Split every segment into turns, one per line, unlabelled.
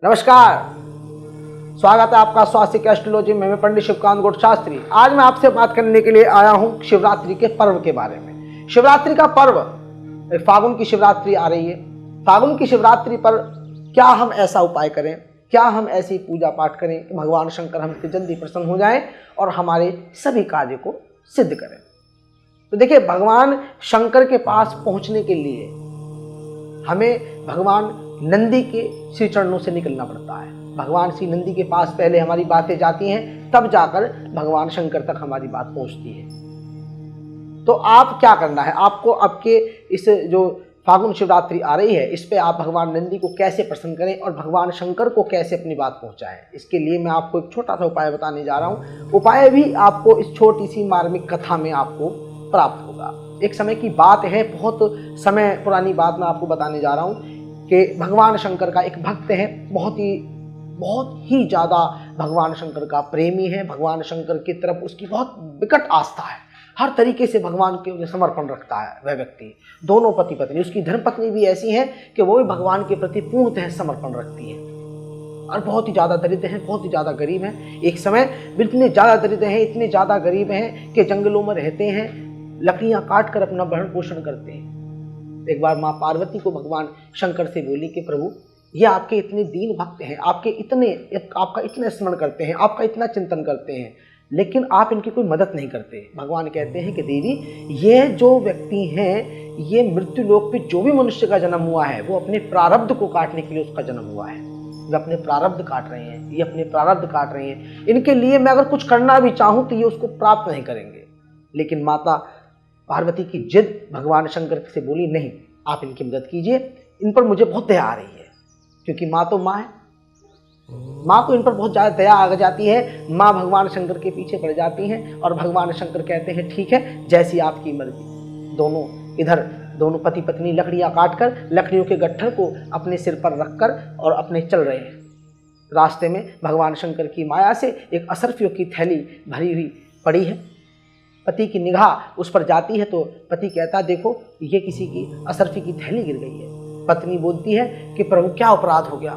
नमस्कार, स्वागत है आपका स्वास्थ्य की एस्ट्रोलॉजी में। मैं पंडित शिवकांत गौड़ शास्त्री। आज मैं आपसे बात करने के लिए आया हूं शिवरात्रि के पर्व के बारे में। शिवरात्रि का पर्व, फागुन की शिवरात्रि आ रही है। फागुन की शिवरात्रि पर क्या हम ऐसा उपाय करें, क्या हम ऐसी पूजा पाठ करें कि भगवान शंकर हमसे जल्दी प्रसन्न हो जाएं और हमारे सभी कार्य को सिद्ध करें। तो देखिए, भगवान शंकर के पास पहुंचने के लिए हमें भगवान नंदी के श्री चरणों से निकलना पड़ता है। भगवान श्री नंदी के पास पहले हमारी बातें जाती हैं, तब जाकर भगवान शंकर तक हमारी बात पहुंचती है। तो आप क्या करना है, आपको आपके इस जो फागुन शिवरात्रि आ रही है, इस पे आप भगवान नंदी को कैसे प्रसन्न करें और भगवान शंकर को कैसे अपनी बात पहुंचाएं। इसके लिए मैं आपको एक छोटा सा उपाय बताने जा रहा हूं। उपाय भी आपको इस छोटी सी मार्मिक कथा में आपको प्राप्त होगा। एक समय की बात है, बहुत समय पुरानी बात मैं आपको बताने जा रहा हूं कि भगवान शंकर का एक भक्त है, बहुत ही ज़्यादा भगवान शंकर का प्रेमी है। भगवान शंकर की तरफ उसकी बहुत विकट आस्था है, हर तरीके से भगवान के समर्पण रखता है वह व्यक्ति। दोनों पति पत्नी, उसकी धर्मपत्नी भी ऐसी है कि वो भी भगवान के प्रति पूर्णतः समर्पण रखती है और बहुत ही ज़्यादा दरिद्र हैं, बहुत ही ज़्यादा गरीब हैं। एक समय इतने ज़्यादा दरिद्र हैं, इतने ज़्यादा गरीब हैं कि जंगलों में रहते हैं, लकड़ियाँ काट कर अपना भरण पोषण करते हैं। एक बार माँ पार्वती को भगवान शंकर से बोली कि प्रभु, ये आपके इतने दीन भक्त हैं, आपका इतना स्मरण करते हैं, आपका इतना चिंतन करते हैं, लेकिन आप इनकी कोई मदद नहीं करते। भगवान कहते हैं कि देवी, ये जो व्यक्ति हैं, ये मृत्यु लोक पे जो भी मनुष्य का जन्म हुआ है, वो अपने प्रारब्ध को काटने के लिए उसका जन्म हुआ है। वे अपने प्रारब्ध काट रहे हैं, ये अपने प्रारब्ध काट रहे हैं। इनके लिए मैं अगर कुछ करना भी चाहूँ तो ये उसको प्राप्त नहीं करेंगे। लेकिन माता पार्वती की जिद भगवान शंकर से बोली, नहीं, आप इनकी मदद कीजिए, इन पर मुझे बहुत दया आ रही है। क्योंकि माँ तो माँ है, माँ को इन पर बहुत ज़्यादा दया आ जाती है। माँ भगवान शंकर के पीछे पड़ जाती हैं और भगवान शंकर कहते हैं, ठीक है, जैसी आपकी मर्जी। दोनों पति पत्नी लकड़ियाँ काट कर लकड़ियों के गट्ठर को अपने सिर पर रखकर और अपने चल रहे हैं। रास्ते में भगवान शंकर की माया से एक असरफियों की थैली भरी हुई पड़ी है। पति की निगाह उस पर जाती है तो पति कहता, देखो, ये किसी की असरफी की थैली गिर गई है। पत्नी बोलती है कि प्रभु, क्या अपराध हो गया?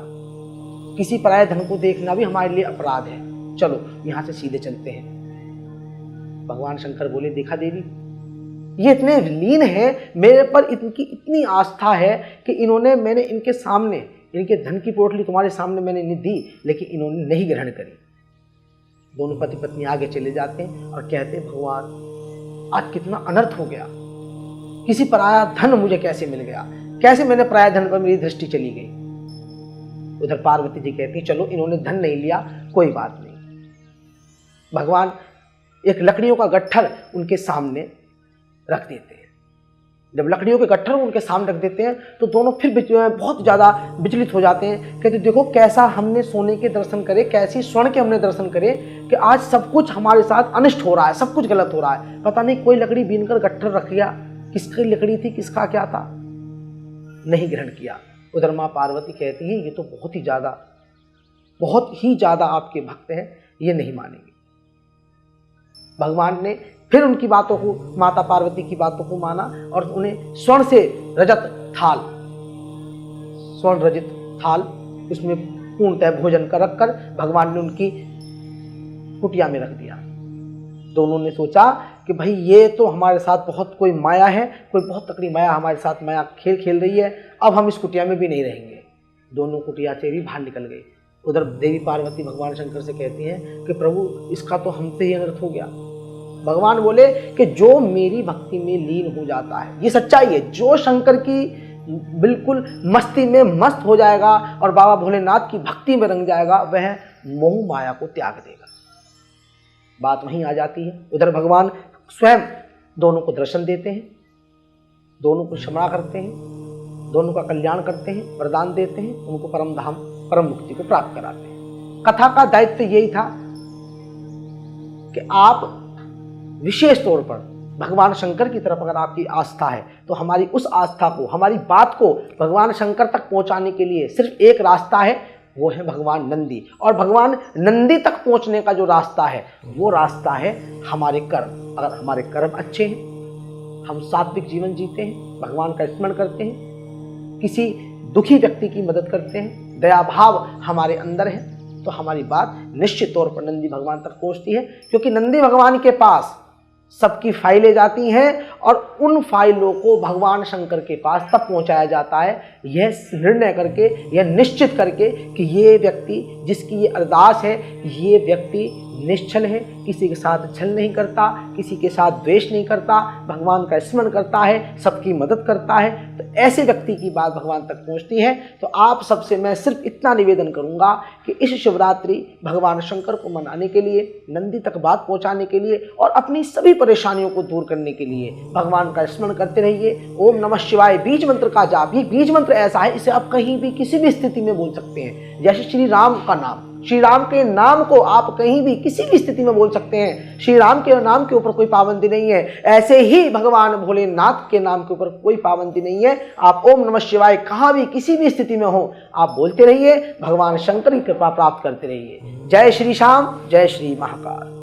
किसी पराये धन को देखना भी हमारे लिए अपराध है, चलो यहाँ से सीधे चलते हैं। भगवान शंकर बोले, देखा देवी, ये इतने लीन है मेरे पर, इनकी इतनी आस्था है कि मैंने इनके सामने, इनके धन की पोटली तुम्हारे सामने मैंने इन्हें दी, लेकिन इन्होंने नहीं ग्रहण करी। दोनों पति पत्नी आगे चले जाते हैं और कहते हैं, भगवान, आज कितना अनर्थ हो गया, किसी पराया धन मुझे कैसे मिल गया, कैसे मैंने पराया धन पर मेरी दृष्टि चली गई। उधर पार्वती जी कहती, चलो, इन्होंने धन नहीं लिया, कोई बात नहीं। भगवान एक लकड़ियों का गट्ठर उनके सामने रख देते हैं। जब लकड़ियों के गट्ठर उनके सामने रख देते हैं तो दोनों फिर बहुत ज़्यादा विचलित हो जाते हैं। कहते, देखो, कैसा हमने सोने के दर्शन करे, कैसी स्वर्ण के हमने दर्शन करे कि आज सब कुछ हमारे साथ अनिष्ट हो रहा है, सब कुछ गलत हो रहा है। पता नहीं कोई लकड़ी बीनकर गट्ठर रख लिया, किसकी लकड़ी थी, किसका क्या था, नहीं ग्रहण किया। उधर माँ पार्वती कहती है, ये तो बहुत ही ज़्यादा आपके भक्त हैं, ये नहीं मानेंगे। भगवान ने फिर उनकी बातों को, माता पार्वती की बातों को माना और उन्हें स्वर्ण रजित थाल उसमें पूर्णतः भोजन कर रखकर भगवान ने उनकी कुटिया में रख दिया। दोनों ने सोचा कि भाई, ये तो हमारे साथ बहुत कोई माया है, कोई बहुत तकड़ी माया हमारे साथ माया खेल रही है, अब हम इस कुटिया में भी नहीं रहेंगे। दोनों कुटिया से भी बाहर निकल गए। उधर देवी पार्वती भगवान शंकर से कहती हैं कि प्रभु, इसका तो हमसे ही अनर्थ हो गया। भगवान बोले कि जो मेरी भक्ति में लीन हो जाता है, ये सच्चाई है, जो शंकर की बिल्कुल मस्ती में मस्त हो जाएगा और बाबा भोलेनाथ की भक्ति में रंग जाएगा, वह मोह माया को त्याग देगा। बात वहीं आ जाती है। उधर भगवान स्वयं दोनों को दर्शन देते हैं, दोनों को क्षमा करते हैं, दोनों का कल्याण करते हैं, वरदान देते हैं, उनको परम धाम, परम मुक्ति को प्राप्त कराते हैं। कथा का दायित्व यही था कि आप विशेष तौर पर भगवान शंकर की तरफ अगर आपकी आस्था है तो हमारी उस आस्था को, हमारी बात को भगवान शंकर तक पहुंचाने के लिए सिर्फ एक रास्ता है, वो है भगवान नंदी। और भगवान नंदी तक पहुंचने का जो रास्ता है, वो रास्ता है हमारे कर्म। अगर हमारे कर्म अच्छे हैं, हम सात्विक जीवन जीते हैं, भगवान का स्मरण करते हैं, किसी दुखी व्यक्ति की मदद करते हैं, दया भाव हमारे अंदर है तो हमारी बात निश्चित तौर पर नंदी भगवान तक पहुंचती है, क्योंकि नंदी भगवान के पास सबकी फाइलें जाती हैं और उन फाइलों को भगवान शंकर के पास तब पहुंचाया जाता है यह निर्णय करके, यह निश्चित करके कि ये व्यक्ति जिसकी ये अरदास है, ये व्यक्ति निश्चल है, किसी के साथ छल नहीं करता, किसी के साथ द्वेष नहीं करता, भगवान का स्मरण करता है, सबकी मदद करता है, तो ऐसे व्यक्ति की बात भगवान तक पहुंचती है। तो आप सबसे मैं सिर्फ इतना निवेदन करूंगा कि इस शिवरात्रि भगवान शंकर को मनाने के लिए, नंदी तक बात पहुंचाने के लिए और अपनी सभी परेशानियों को दूर करने के लिए भगवान का स्मरण करते रहिए। ओम नमः शिवाय बीज मंत्र का जाप, ये बीज मंत्र ऐसा है इसे आप कहीं भी किसी भी स्थिति में बोल सकते हैं। जैसे श्री राम का नाम, श्री राम के नाम को आप कहीं भी किसी भी स्थिति में बोल सकते हैं। श्री राम के नाम के ऊपर कोई पाबंदी नहीं है। ऐसे ही भगवान भोलेनाथ के नाम के ऊपर कोई पाबंदी नहीं है। आप ओम नमः शिवाय कहाँ भी किसी भी स्थिति में हो आप बोलते रहिए, भगवान शंकर की कृपा प्राप्त करते रहिए। जय श्री श्याम, जय श्री महाकाल।